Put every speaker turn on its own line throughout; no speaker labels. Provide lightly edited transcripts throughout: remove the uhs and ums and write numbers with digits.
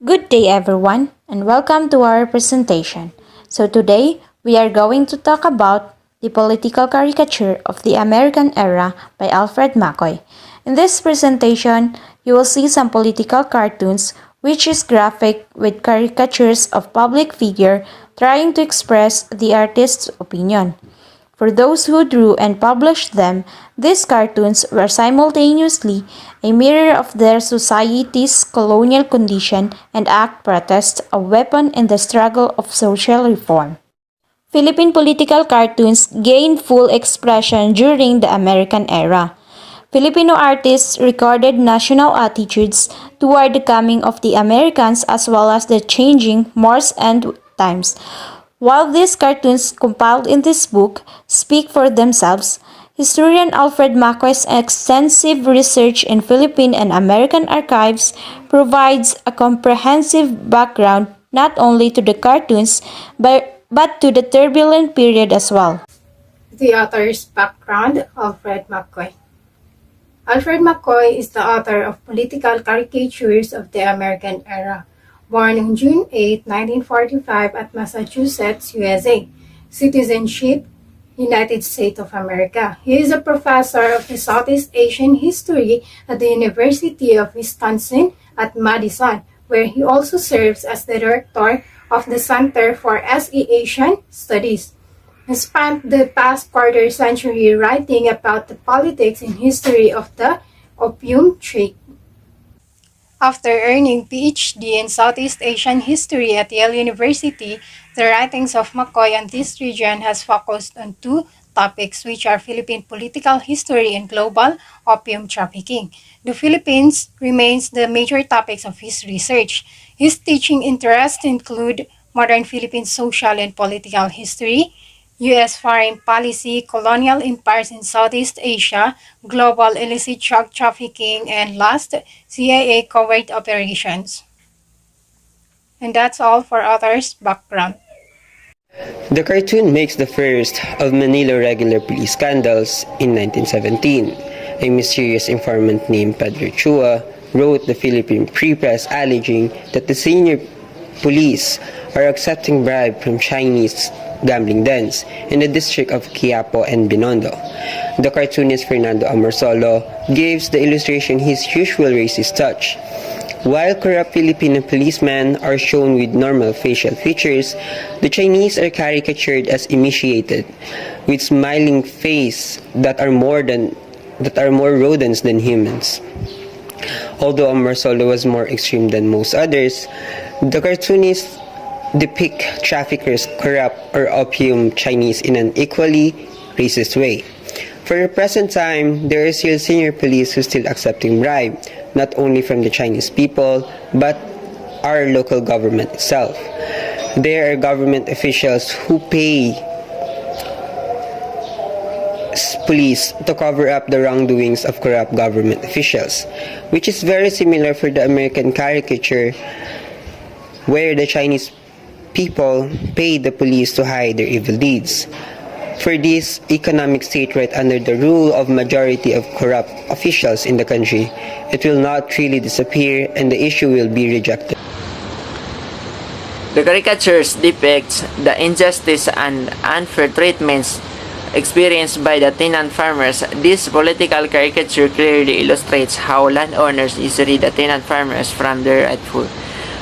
Good day, everyone, and welcome to our presentation. So, today we are going to talk about the political caricature of the American era by Alfred Mccoy. In this presentation, you will see some political cartoons which is graphic with caricatures of public figure trying to express the artist's opinion. For those who drew and published them, these cartoons were simultaneously a mirror of their society's colonial condition and act protest, a weapon in the struggle of social reform. Philippine political cartoons gained full expression during the American era. Filipino artists recorded national attitudes toward the coming of the Americans as well as the changing mores and times. While these cartoons compiled in this book speak for themselves, historian Alfred Mccoy's extensive research in Philippine and American archives provides a comprehensive background not only to the cartoons but to the turbulent period as well.
The author's background, Alfred Mccoy. Alfred Mccoy is the author of Political Caricatures of the American Era, born on June 8, 1945 at Massachusetts, USA. Citizenship, United States of America. He is a professor of the Southeast Asian History at the University of Wisconsin at Madison, where he also serves as the director of the Center for SE Asian Studies. He spent the past quarter century writing about the politics and history of the opium trade. After earning PhD in Southeast Asian History at Yale University, the writings of Mccoy on this region has focused on two topics, which are Philippine political history and global opium trafficking. The Philippines remains the major topics of his research. His teaching interests include modern Philippine social and political history, U.S. foreign policy, colonial empires in Southeast Asia, global illicit drug trafficking, and last, CIA covert operations. And that's all for author's background.
The cartoon makes the first of Manila regular police scandals in 1917. A mysterious informant named Pedro Chua wrote the Philippine Free Press alleging that the senior police are accepting bribe from Chinese gambling dens in the district of Quiapo and Binondo. The cartoonist Fernando Amorsolo gives the illustration his usual racist touch. While corrupt Filipino policemen are shown with normal facial features, the Chinese are caricatured as emaciated, with smiling faces that are more rodents than humans. Although Amorsolo was more extreme than most others, the cartoonist depict traffickers, corrupt, or opium Chinese in an equally racist way. For the present time, there is still senior police who still accepting bribe, not only from the Chinese people, but our local government itself. There are government officials who pay police to cover up the wrongdoings of corrupt government officials, which is very similar for the American caricature, where the Chinese people pay the police to hide their evil deeds. For this economic state right under the rule of majority of corrupt officials in the country, it will not really disappear and the issue will be rejected.
The caricatures depicts the injustice and unfair treatments experienced by the tenant farmers. This political caricature clearly illustrates how landowners easily the tenant farmers from their rightful.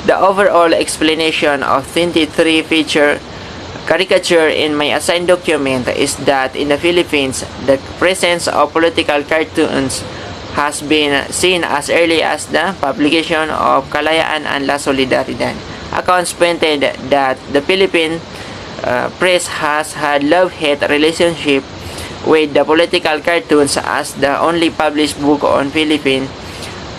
The overall explanation of 23 feature caricature in my assigned document is that in the Philippines, the presence of political cartoons has been seen as early as the publication of Kalayaan and La Solidaridad. Accounts pointed that the Philippine press has had love-hate relationship with the political cartoons, as the only published book on Philippine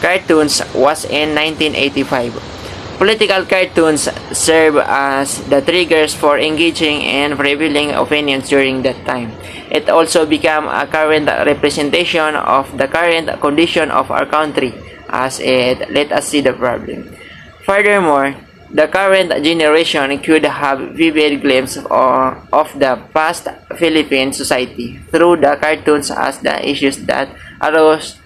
cartoons was in 1985. Political cartoons serve as the triggers for engaging in prevailing opinions during that time. It also became a current representation of the current condition of our country, as it let us see the problem. Furthermore, the current generation could have vivid glimpse of the past Philippine society through the cartoons, as the issues that arose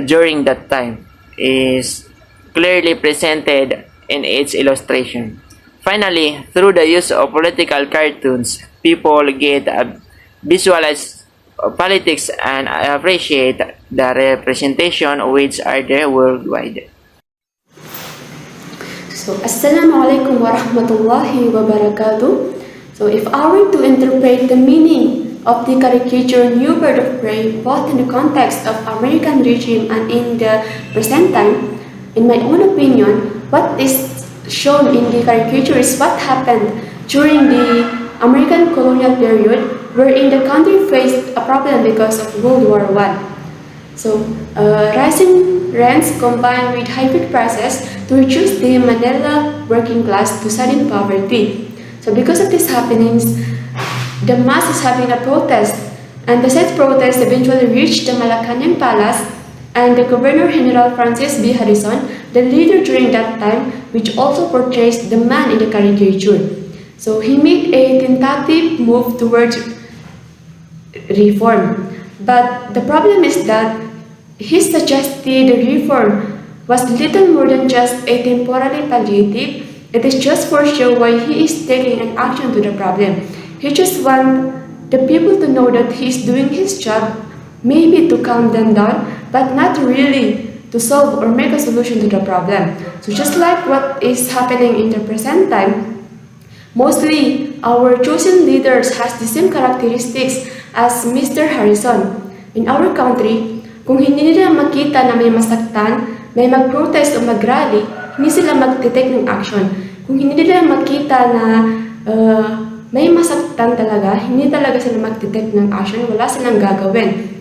during that time is clearly presented in its illustration. Finally, through the use of political cartoons, people get a visualize politics and appreciate the representation which are there worldwide.
So, Assalamualaikum warahmatullahi wabarakatuh. So, if I were to interpret the meaning of the caricature New Bird of Prey, both in the context of American regime and in the present time, in my own opinion, what is shown in the caricature is what happened during the American colonial period, wherein the country faced a problem because of World War I. So, rising rents combined with high food prices to reduce the Manila working class to sudden poverty. So, because of these happenings, the mass is having a protest, and the said protest eventually reached the Malacanang Palace, and the Governor General Francis B. Harrison, the leader during that time, which also portrays the man in the caricature. So, he made a tentative move towards reform. But the problem is that he suggested the reform was little more than just a temporary palliative. It is just for show why he is taking an action to the problem. He just wants the people to know that he is doing his job, maybe to calm them down, but not really to solve or make a solution to the problem. So just like what is happening in the present time, mostly our chosen leaders has the same characteristics as Mr. Harrison. In our country, kung hindi nila makita na may masaktan, may mag-protest o mag-rally, hindi sila mag-take ng action. Kung hindi nila makita na may masaktan talaga, hindi talaga sila mag-take ng action, wala silang gagawin.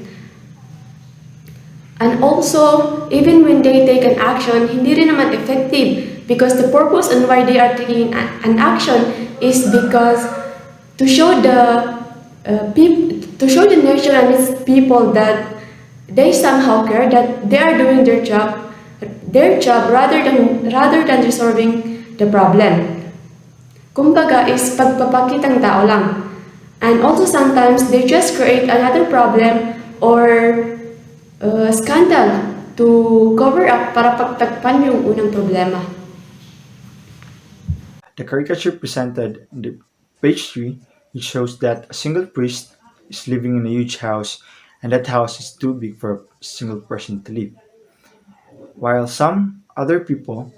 And also, even when they take an action, hindi rin naman effective because the purpose and why they are taking an action is because to show the nation and its people that they somehow care, that they are doing their job rather than resolving the problem. Kumbaga is pagpapakitang tao lang. And also sometimes they just create another problem or scandal to cover up para pagtakpan yung unang problema.
The caricature presented in the page 3, it shows that a single priest is living in a huge house, and that house is too big for a single person to live. While some other people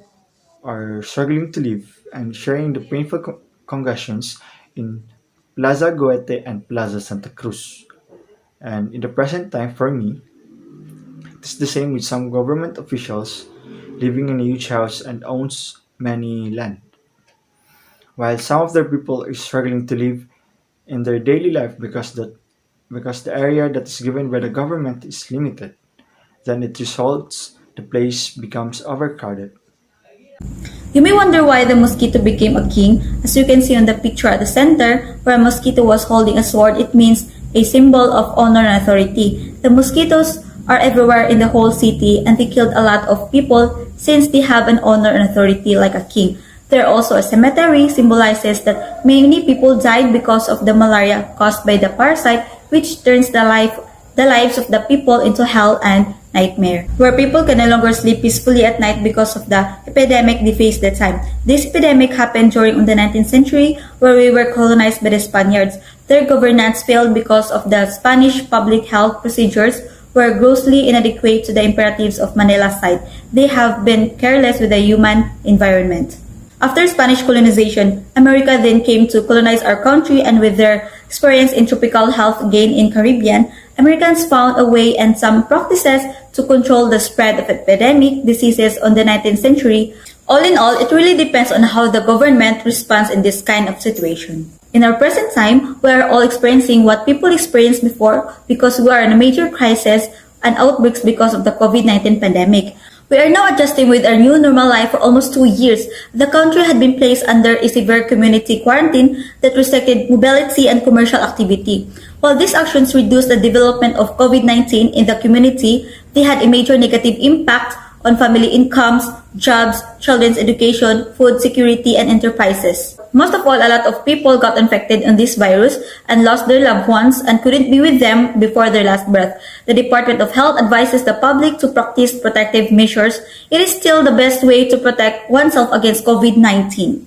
are struggling to live and sharing the painful congestions in Plaza Goethe and Plaza Santa Cruz. And in the present time, for me, it's the same with some government officials living in a huge house and owns many land. While some of their people are struggling to live in their daily life because the area that is given by the government is limited, then it results the place becomes overcrowded.
You may wonder why the mosquito became a king. As you can see on the picture at the center, where a mosquito was holding a sword, it means a symbol of honor and authority. The mosquitoes are everywhere in the whole city and they killed a lot of people since they have an honor and authority like a king. There also a cemetery symbolizes that many people died because of the malaria caused by the parasite, which turns the lives of the people into hell and nightmare, where people can no longer sleep peacefully at night because of the epidemic they faced that time. This epidemic happened during the 19th century, where we were colonized by the Spaniards. Their governance failed because of the Spanish public health procedures were grossly inadequate to the imperatives of Manila's side. They have been careless with the human environment. After Spanish colonization, America then came to colonize our country, and with their experience in tropical health gain in Caribbean, Americans found a way and some practices to control the spread of epidemic diseases on the 19th century. All in all, it really depends on how the government responds in this kind of situation. In our present time, we are all experiencing what people experienced before because we are in a major crisis and outbreaks because of the COVID-19 pandemic. We are now adjusting with our new normal life for almost 2 years. The country had been placed under a severe community quarantine that restricted mobility and commercial activity. While these actions reduced the development of COVID-19 in the community, they had a major negative impact
on family incomes, jobs, children's education, food security, and enterprises. Most of all, a lot of people got infected on this virus and lost their loved ones and couldn't be with them before their last breath. The Department of Health advises the public to practice protective measures. It is still the best way to protect oneself against COVID-19.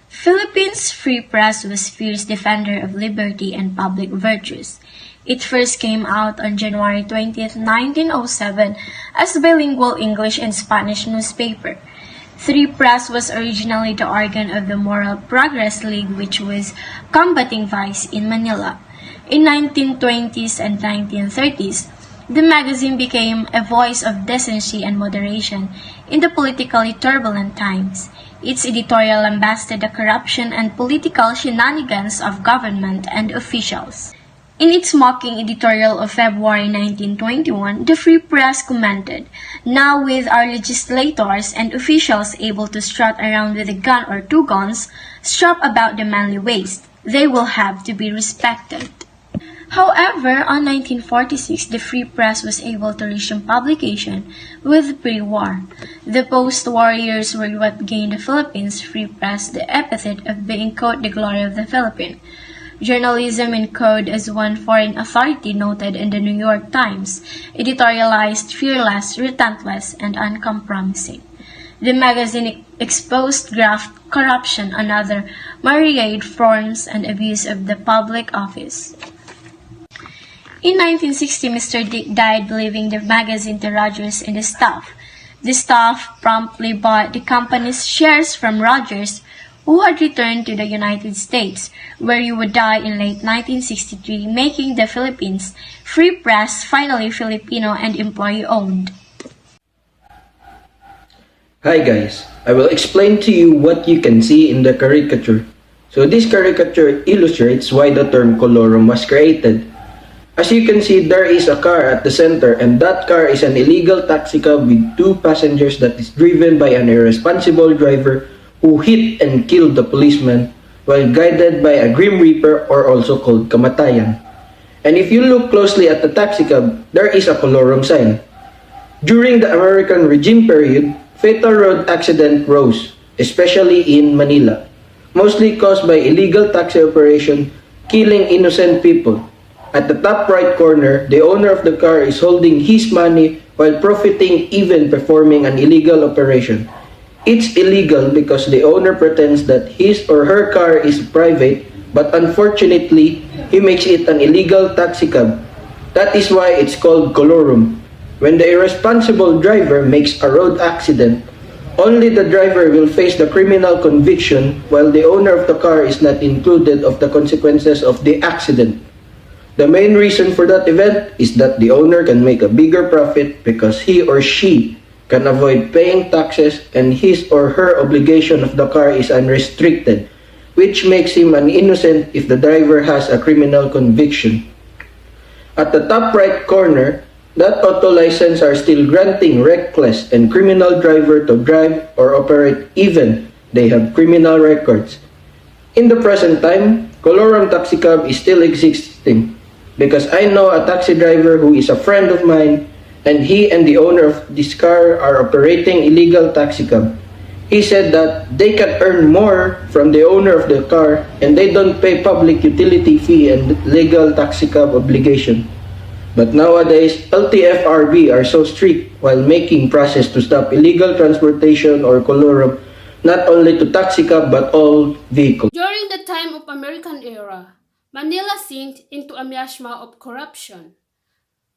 Philippines' free press was fierce defender of liberty and public virtues. It first came out on January 20, 1907 as bilingual English and Spanish newspaper. Free Press was originally the organ of the Moral Progress League, which was combating vice in Manila. In 1920s and 1930s, the magazine became a voice of decency and moderation in the politically turbulent times. Its editorial lambasted the corruption and political shenanigans of government and officials. In its mocking editorial of February 1921, the Free Press commented, "Now with our legislators and officials able to strut around with a gun or two guns strapped about the manly waist, they will have to be respected." However, on 1946, the Free Press was able to resume publication with pre-war. The post-war years were what gained the Philippines Free Press the epithet of being quote the glory of the Philippine. Journalism in code, as one foreign authority noted in the New York Times, editorialized fearless, relentless, and uncompromising. The magazine exposed graft, corruption, and other myriad forms and abuse of the public office. In 1960, Mr. Dick died, leaving the magazine to Rogers and the staff. The staff promptly bought the company's shares from Rogers, who had returned to the United States, where he would die in late 1963, making the Philippines Free Press finally Filipino and employee-owned.
Hi guys, I will explain to you what you can see in the caricature. So this caricature illustrates why the term colorum was created. As you can see, there is a car at the center, and that car is an illegal taxicab with two passengers that is driven by an irresponsible driver who hit and killed the policeman while guided by a Grim Reaper, or also called Kamatayan. And if you look closely at the taxicab, there is a colorum sign. During the American regime period, fatal road accident rose, especially in Manila, mostly caused by illegal taxi operation killing innocent people. At the top right corner, the owner of the car is holding his money while profiting, even performing an illegal operation. It's illegal because the owner pretends that his or her car is private, but unfortunately, he makes it an illegal taxicab. That is why it's called colorum. When the irresponsible driver makes a road accident, only the driver will face the criminal conviction, while the owner of the car is not included of the consequences of the accident. The main reason for that event is that the owner can make a bigger profit because he or she can avoid paying taxes, and his or her obligation of the car is unrestricted, which makes him an innocent if the driver has a criminal conviction. At the top right corner, that auto license are still granting reckless and criminal driver to drive or operate even they have criminal records. In the present time, colorum taxicab is still existing, because I know a taxi driver who is a friend of mine, and he and the owner of this car are operating illegal taxicab. He said that they can earn more from the owner of the car, and they don't pay public utility fee and legal taxicab obligation. But nowadays, LTFRB are so strict while making process to stop illegal transportation or colorum, not only to taxicab but all vehicles.
During the time of American era, Manila sank into a miasma of corruption,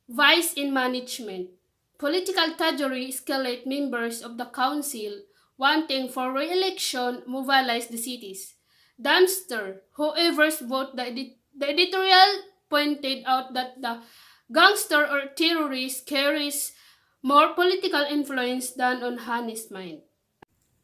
vice in management, political thuggery escalate members of the council wanting for re-election mobilize the cities. Dumpster, whoever's vote the editorial pointed out that the gangster or terrorist carries more political influence than on honest mind.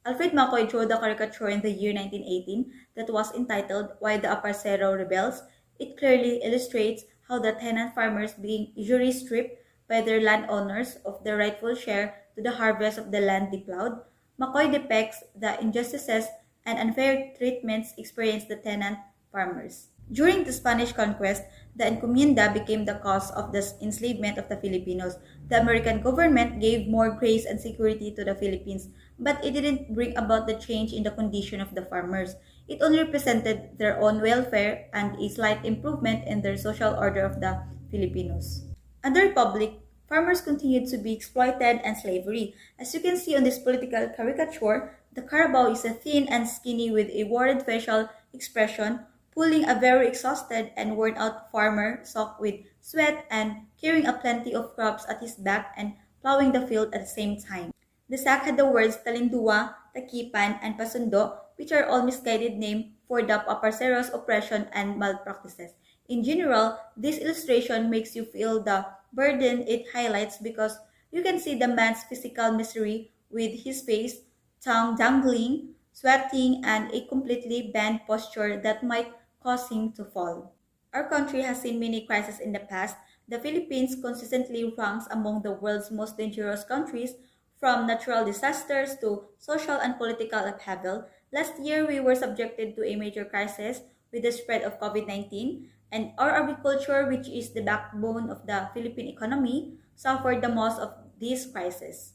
Alfred Mccoy drew the caricature in the year 1918 that was entitled Why the Aparcero Rebels. It clearly illustrates how the tenant farmers being usually stripped by their landowners of their rightful share to the harvest of the land they plowed. Mccoy depicts the injustices and unfair treatments experienced the tenant farmers. During the Spanish conquest, the encomienda became the cause of the enslavement of the Filipinos. The American government gave more grace and security to the Philippines, but it didn't bring about the change in the condition of the farmers. It only represented their own welfare and a slight improvement in their social order of the Filipinos. Under Republic, farmers continued to be exploited and slavery. As you can see on this political caricature, the Carabao is a thin and skinny with a worried facial expression, pulling a very exhausted and worn out farmer soaked with sweat and carrying a plenty of crops at his back and plowing the field at the same time. The sack had the words Talindua, Takipan, and Pasundo, which are all misguided names for the Paparcero's oppression and malpractices. In general, this illustration makes you feel the burden it highlights because you can see the man's physical misery with his face, tongue dangling, sweating, and a completely bent posture that might cause him to fall. Our country has seen many crises in the past. The Philippines consistently ranks among the world's most dangerous countries, from natural disasters to social and political upheaval. Last year, we were subjected to a major crisis with the spread of COVID-19, and our agriculture, which is the backbone of the Philippine economy, suffered the most of this crisis.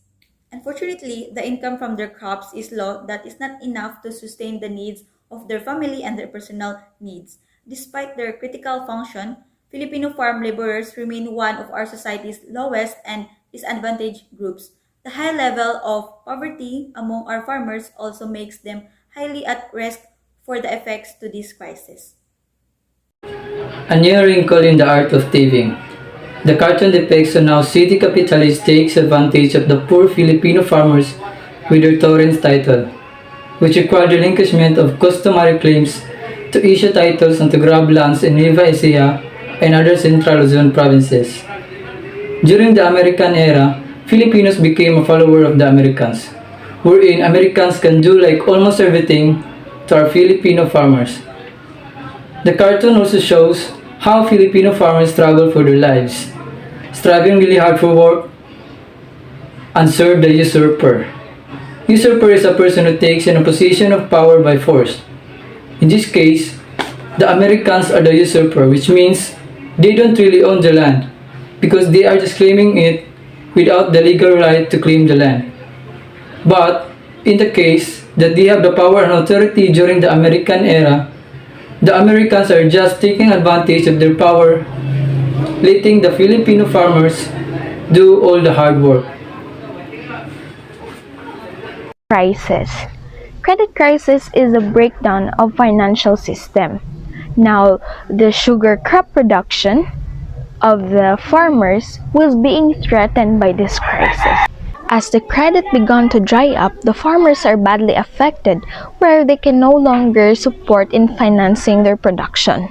Unfortunately, the income from their crops is low that is not enough to sustain the needs of their family and their personal needs. Despite their critical function, Filipino farm laborers remain one of our society's lowest and disadvantaged groups. The high level of poverty among our farmers also makes them highly at risk for the effects to this crisis.
A new wrinkle in the art of thieving. The cartoon depicts on how city capitalists takes advantage of the poor Filipino farmers with their torrents title, which require the relinquishment of customary claims to issue titles and to grab lands in Nueva Ecija and other central Luzon provinces. During the American era, Filipinos became a follower of the Americans, wherein Americans can do like almost everything to our Filipino farmers. The cartoon also shows how Filipino farmers struggle for their lives, striving really hard for work, and serve the usurper. Usurper is a person who takes in a position of power by force. In this case, the Americans are the usurper, which means they don't really own the land because they are just claiming it without the legal right to claim the land. But in the case that they have the power and authority during the American era, the Americans are just taking advantage of their power, letting the Filipino farmers do all the hard work.
Crisis. Credit crisis is a breakdown of financial system. Now, the sugar crop production of the farmers was being threatened by this crisis. As the credit began to dry up, the farmers are badly affected where they can no longer support in financing their production.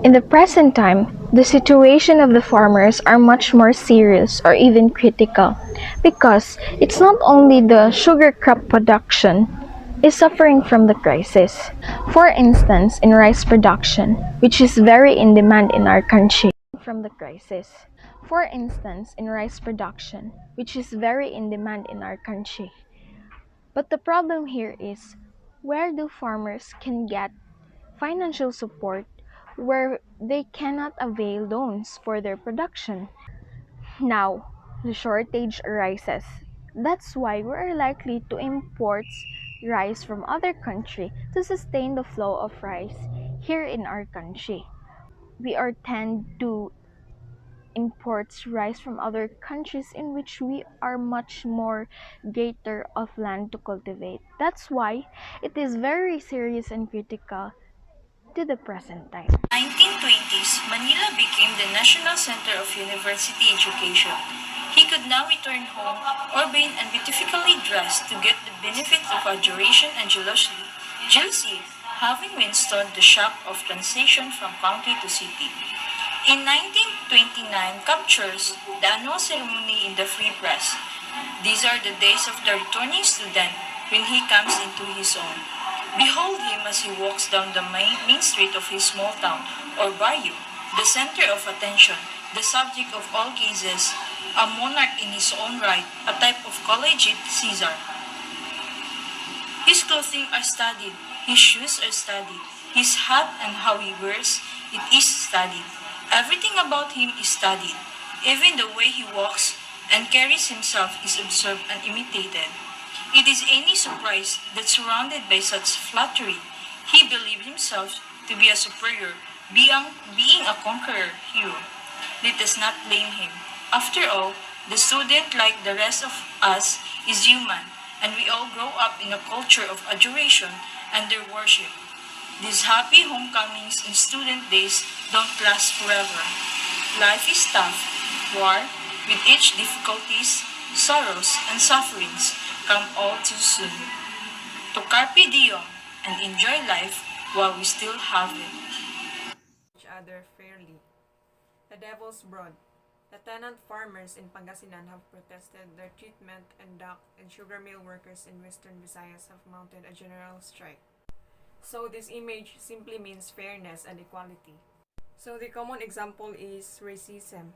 In the present time, the situation of the farmers are much more serious or even critical because it's not only the sugar crop production is suffering from the crisis. For instance, in rice production, which is very in demand in our country. From the crisis. For instance, in rice production, which is very in demand in our country. But the problem here is, where do farmers can get financial support where they cannot avail loans for their production? Now, the shortage arises. That's why we are likely to import rice from other country to sustain the flow of rice here in our country. We are tend to imports rice from other countries in which we are much more greater of land to cultivate. That's why it is very serious and critical to the present time.
1920s, Manila became the national center of university education. He could now return home, urbane and beautifully dressed to get the benefit of adoration and jealousy, having withstood the shock of transition from country to city. In 1929 captures the annual ceremony in the Free Press. These are the days of the returning student when he comes into his own. Behold him as he walks down the main street of his small town or barrio, the center of attention, the subject of all gazes, a monarch in his own right, a type of collegiate Caesar. His clothing are studied, his shoes are studied, His hat and how he wears it is studied. Everything about him is studied. Even the way he walks and carries himself is observed and imitated. It is any surprise that surrounded by such flattery, he believed himself to be a superior, being a conqueror hero. Let us not blame him. After all, the student, like the rest of us, is human, and we all grow up in a culture of adoration and their worship. These happy homecomings and student days don't last forever. Life is tough, war, with each difficulties, sorrows, and sufferings come all too soon. To carpe diem and enjoy life while we still have it.
Each other fairly. The Devil's Broad. The tenant farmers in Pangasinan have protested their treatment, and dock and sugar mill workers in western Visayas have mounted a general strike. So this image simply means fairness and equality. So the common example is racism,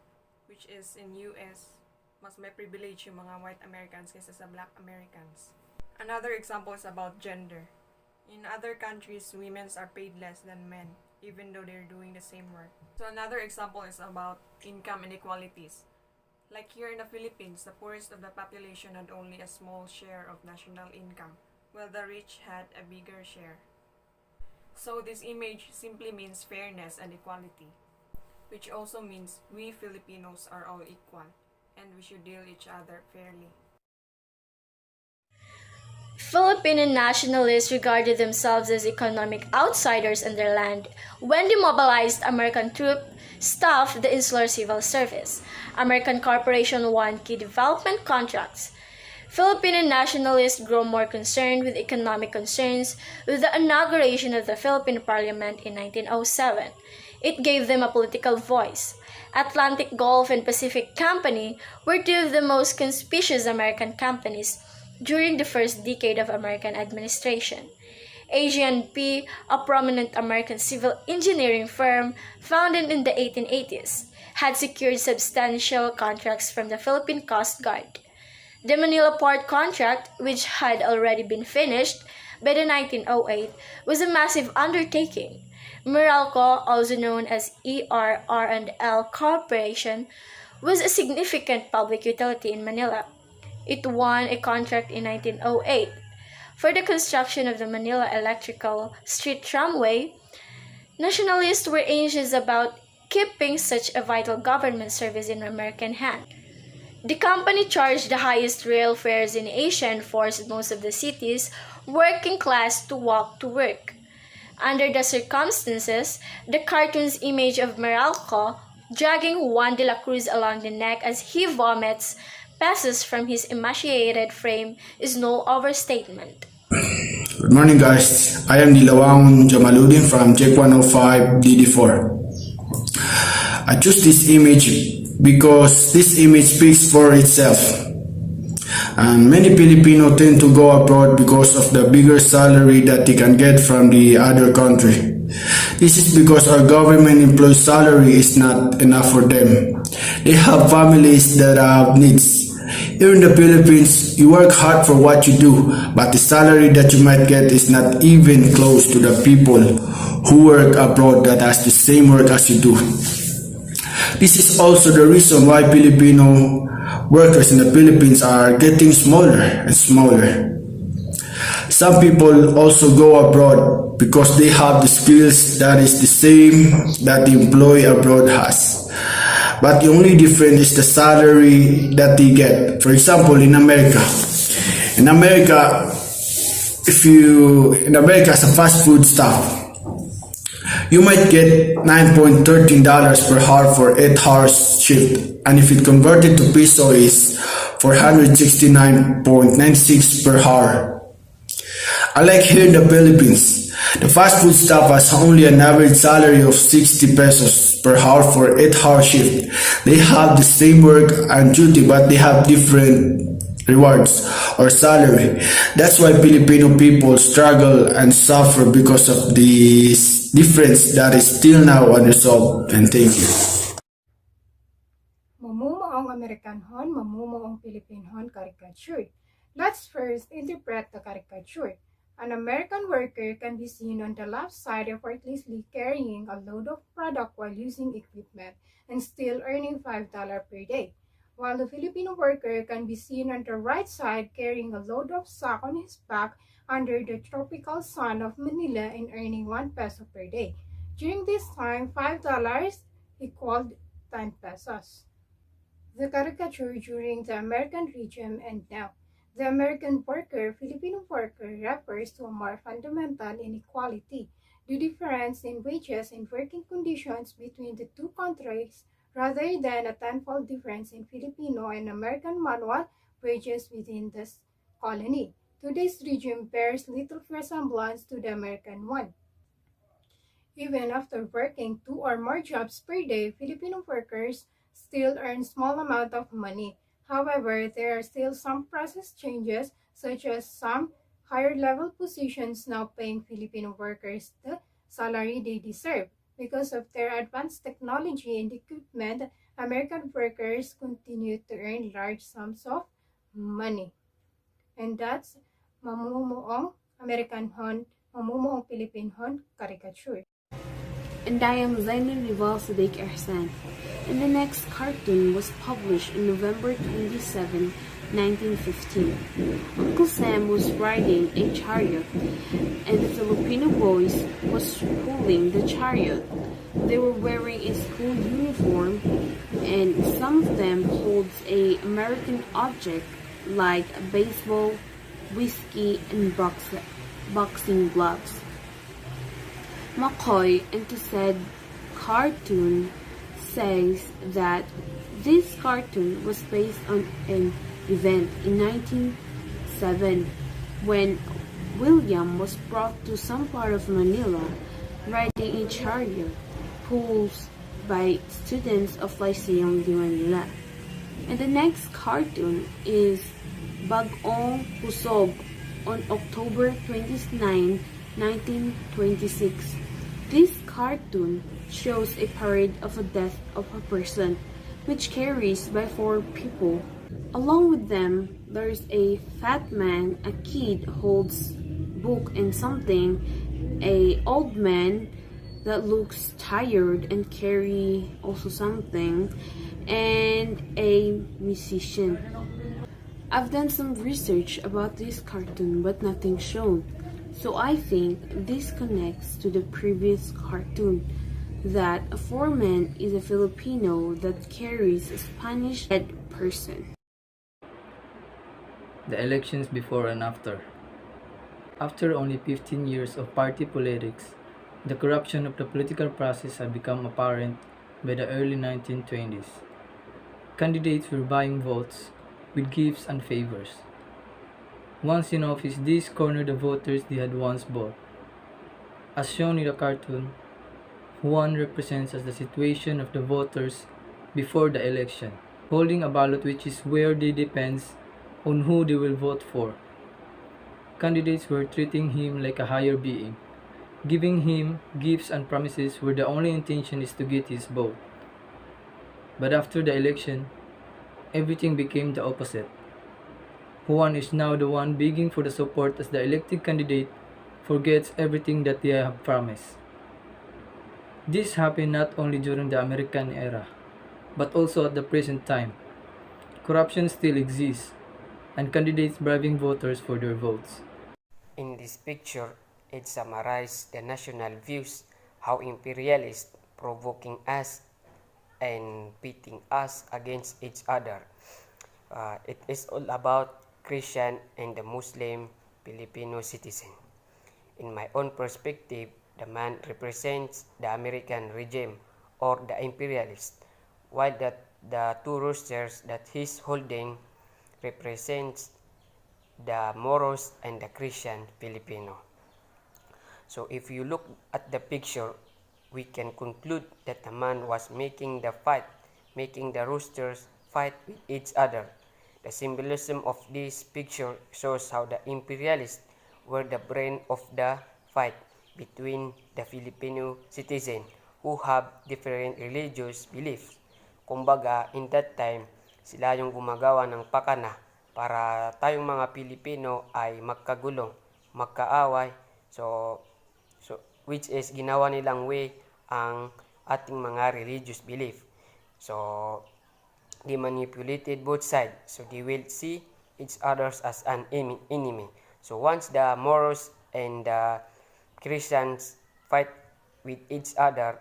which is in US, mas may privilege yung mga white Americans kaysa sa black Americans. Another example is about gender. In other countries, women are paid less than men, even though they're doing the same work. So another example is about income inequalities. Like here in the Philippines, the poorest of the population had only a small share of national income, while the rich had a bigger share. So this image simply means fairness and equality, which also means we Filipinos are all equal, and we should deal each other fairly.
Filipino nationalists regarded themselves as economic outsiders in their land when demobilized American troops staffed the Insular Civil Service. American corporations won key development contracts. Filipino nationalists grew more concerned with economic concerns with the inauguration of the Philippine Parliament in 1907. It gave them a political voice. Atlantic Gulf and Pacific Company were two of the most conspicuous American companies during the first decade of American administration. AG&P, a prominent American civil engineering firm founded in the 1880s, had secured substantial contracts from the Philippine Coast Guard. The Manila Port contract, which had already been finished by the 1908, was a massive undertaking. Meralco, also known as ERR&L Corporation, was a significant public utility in Manila. It won a contract in 1908 for the construction of the Manila Electrical Street Tramway. Nationalists were anxious about keeping such a vital government service in American hands. The company charged the highest rail fares in Asia and forced most of the city's working class to walk to work. Under the circumstances, the cartoon's image of Meralco dragging Juan de la Cruz along the neck as he vomits passes from his emaciated frame is no overstatement.
Good morning, guys. I am Nilawang Jamaluddin from JEC 105 DD4. I choose this image because this image speaks for itself. And many Filipino tend to go abroad because of the bigger salary that they can get from the other country. This is because our government employees' salary is not enough for them. They have families that have needs. Here in the Philippines, you work hard for what you do, but the salary that you might get is not even close to the people who work abroad that has the same work as you do. This is also the reason why Filipino workers in the Philippines are getting smaller and smaller. Some people also go abroad because they have the skills that is the same that the employee abroad has. But the only difference is the salary that they get. For example, in America, as a fast food staff, you might get $9.13 per hour for 8 hours shift, and if it converted to peso is 469.96 per hour. Unlike here in the Philippines, the fast food staff has only an average salary of 60 pesos per hour for 8 hour shift. They have the same work and duty, but they have different rewards or salary. That's why Filipino people struggle and suffer because of this difference that is still now unresolved. And thank you.
Mamumuong Amerikanhon, mamumuong Pilipinhon caricature. Let's first interpret the caricature. An American worker can be seen on the left side effortlessly carrying a load of product while using equipment and still earning $5 per day, while the Filipino worker can be seen on the right side carrying a load of sack on his back under the tropical sun of Manila and earning 1 peso per day. During this time, $5 equaled 10 pesos. The caricature during the American regime and now. The American worker, Filipino worker, refers to a more fundamental inequality, the difference in wages and working conditions between the two countries, rather than a tenfold difference in Filipino and American manual wages within the colony. Today's regime bears little resemblance to the American one. Even after working 2 or more jobs per day, Filipino workers still earn small amount of money. However, there are still some process changes, such as some higher level positions now paying Filipino workers the salary they deserve. Because of their advanced technology and equipment, American workers continue to earn large sums of money. And that's Mamumuong American Hon, Mamumuong Philippine Hon caricature.
And I am Zainul Rival Sadiq Ersan. And the next cartoon was published on November 27, 1915. Uncle Sam was riding a chariot, and the Filipino boys was pulling the chariot. They were wearing a school uniform, and some of them holds a American object like a baseball, whiskey, and boxing gloves. Mccoy, into said cartoon, says that this cartoon was based on an event in 1907 when William was brought to some part of Manila riding a chariot pulled by students of Lyceum de Manila. And the next cartoon is Bagong Pusob on October 29, 1926. This cartoon shows a parade of the death of a person, which carries by 4 people. Along with them, there's a fat man, a kid holds book and something, a old man that looks tired and carry also something, and a musician. I've done some research about this cartoon but nothing shown. So I think this connects to the previous cartoon, that a foreman is a Filipino that carries a Spanish dead person.
The elections before and after. After only 15 years of party politics, the corruption of the political process had become apparent by the early 1920s. Candidates were buying votes with gifts and favors. Once in office, these cornered the voters they had once bought. As shown in the cartoon, Juan represents as the situation of the voters before the election, holding a ballot which is where they depends on who they will vote for. Candidates were treating him like a higher being, giving him gifts and promises where the only intention is to get his vote. But after the election, everything became the opposite. Juan is now the one begging for the support as the elected candidate forgets everything that they have promised. This happened not only during the American era, but also at the present time. Corruption still exists, and candidates bribing voters for their votes.
In this picture, it summarizes the national views, how imperialists provoking us and pitting us against each other. It is all about Christian and the Muslim Filipino citizen. In my own perspective, the man represents the American regime or the imperialist, while the 2 roosters that he's holding represents the Moros and the Christian Filipino. So if you look at the picture, we can conclude that the man was making the roosters fight with each other. The symbolism of this picture shows how the imperialists were the brain of the fight between the Filipino citizen who have different religious beliefs. Kumbaga, in that time, sila yung gumagawa ng pakana para tayong mga Pilipino ay magkagulo magkaaway. So, which is ginawa nilang way ang ating mga religious belief. So, they manipulated both sides. So, they will see each others as an enemy. So, once the Moros and the Christians fight with each other,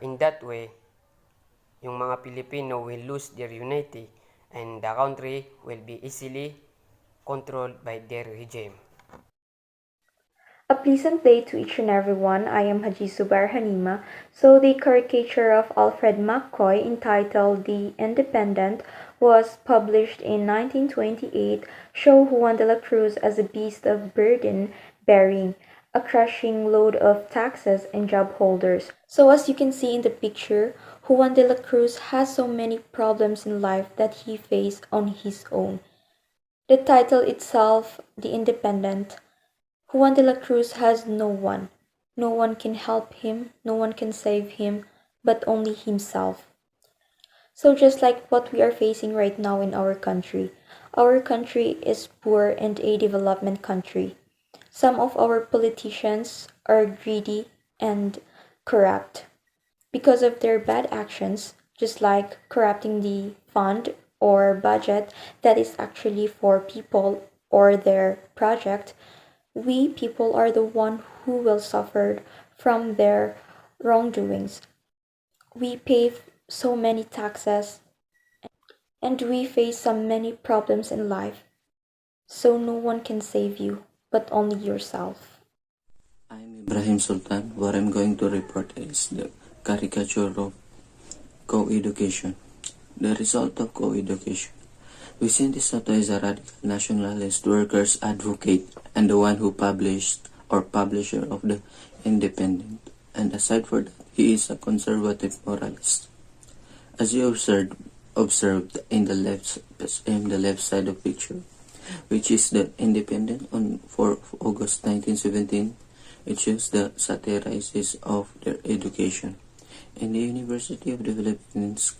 in that way, yung mga Pilipino will lose their unity and the country will be easily controlled by their regime.
A pleasant day to each and every one. I am Haji Subar Hanima. So the caricature of Alfred Mccoy entitled The Independent was published in 1928, show Juan de la Cruz as a beast of burden bearing a crushing load of taxes and job holders. So as you can see in the picture, Juan de la Cruz has so many problems in life that he faced on his own. The title itself, The Independent, Juan de la Cruz has no one. No one can help him, no one can save him, but only himself. So just like what we are facing right now in our country is poor and a development country. Some of our politicians are greedy and corrupt because of their bad actions, just like corrupting the fund or budget that is actually for people or their project. We people are the one who will suffer from their wrongdoings. We pay so many taxes and we face so many problems in life. So no one can save you, but only yourself.
I'm Ibrahim Sultan. What I'm going to report is the caricature of co-education. The result of co-education. Vicente Soto is a radical nationalist workers advocate and the one who published or publisher of the Independent. And aside for that, he is a conservative moralist. As you observed in the left side of picture, which is the Independent on 4 August 1917, it shows the satirizes of their education. In the University of the Philippines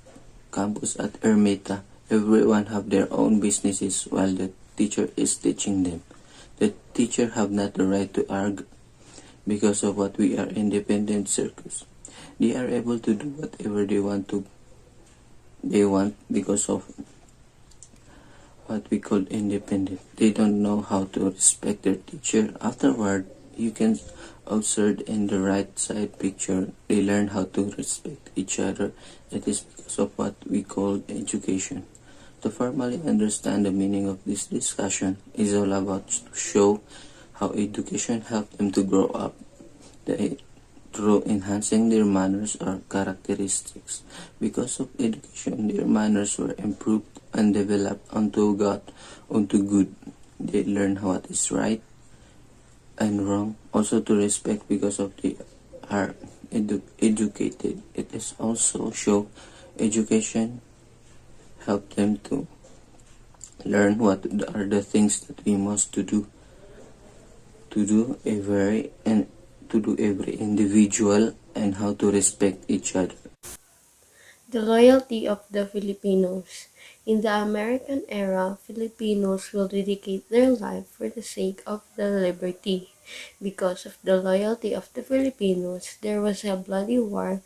campus at Ermita, everyone have their own businesses while the teacher is teaching them. The teacher have not the right to argue because of what we are independent circus. They are able to do whatever they want because of what we call independent. They don't know how to respect their teacher. Afterward, you can observe in the right side picture, they learn how to respect each other. It is because of what we call education. To formally understand the meaning of this discussion is all about to show how education helped them to grow up through enhancing their manners or characteristics. Because of education, their manners were improved and developed unto good. They learn what is right and wrong, also to respect because of they are educated. It is also show education help them to learn what are the things that we must to do every individual and how to respect each other.
The loyalty of the Filipinos. In the American era, Filipinos will dedicate their life for the sake of the liberty. Because of the loyalty of the Filipinos, there was a bloody war,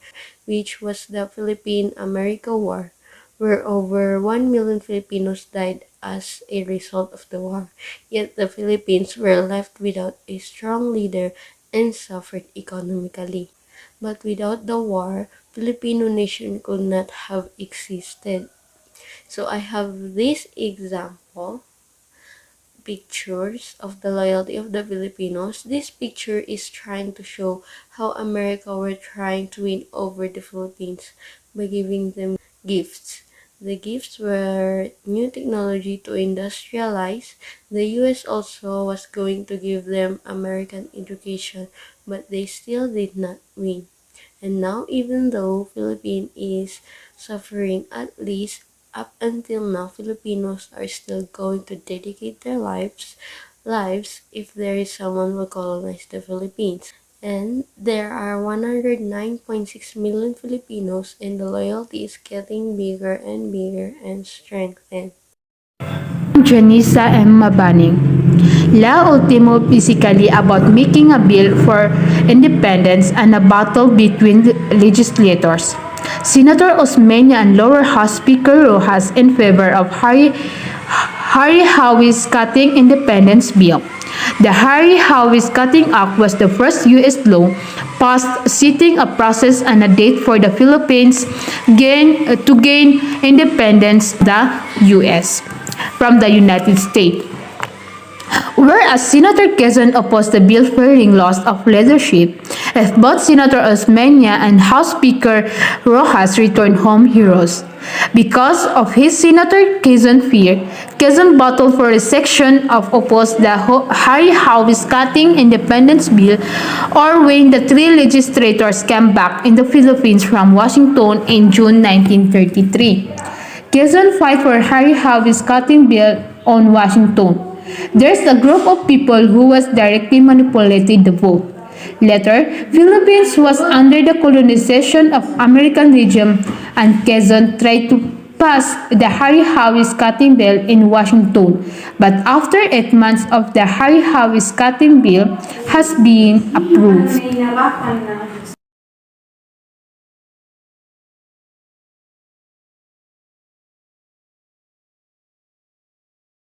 which was the Philippine-America War, where over 1 million Filipinos died as a result of the war. Yet the Philippines were left without a strong leader and suffered economically. But without the war, Filipino nation could not have existed. So I have this example pictures of the loyalty of the Filipinos. This picture is trying to show how America were trying to win over the Philippines by giving them gifts. The gifts were new technology to industrialize. The US also was going to give them American education, but they still did not win. And now, even though Philippines is suffering, at least up until now, Filipinos are still going to dedicate their lives if there is someone who will colonize the Philippines. And there are 109.6 million Filipinos, and the loyalty is getting bigger and strengthened.
Janisa M. Mabaning.
La Ultimo basically about making a bill for independence and a battle between legislators. Senator Osmeña and Lower House Speaker Rojas in favor of Harry Howie's Cutting Independence Bill. The Harry Howie's Cutting Act was the first U.S. law passed setting a process and a date for the Philippines to gain independence the U.S. from the United States. Whereas Senator Quezon opposed the bill fearing loss of leadership, if both Senator Osmeña and House Speaker Rojas returned home heroes. Because of his Senator Quezon fear, Quezon battled for a section of oppose the Harry Howie's Cutting Independence Bill, or when the three legislators came back in the Philippines from Washington in June 1933. Quezon fight for Harry Howie's Cutting Bill on Washington. There's a group of people who was directly manipulated the vote. Later, Philippines was under the colonization of American regime and Quezon tried to pass the Harry Howie's Cutting Bill in Washington. But after 8 months of the Harry Howie's Cutting Bill has been approved.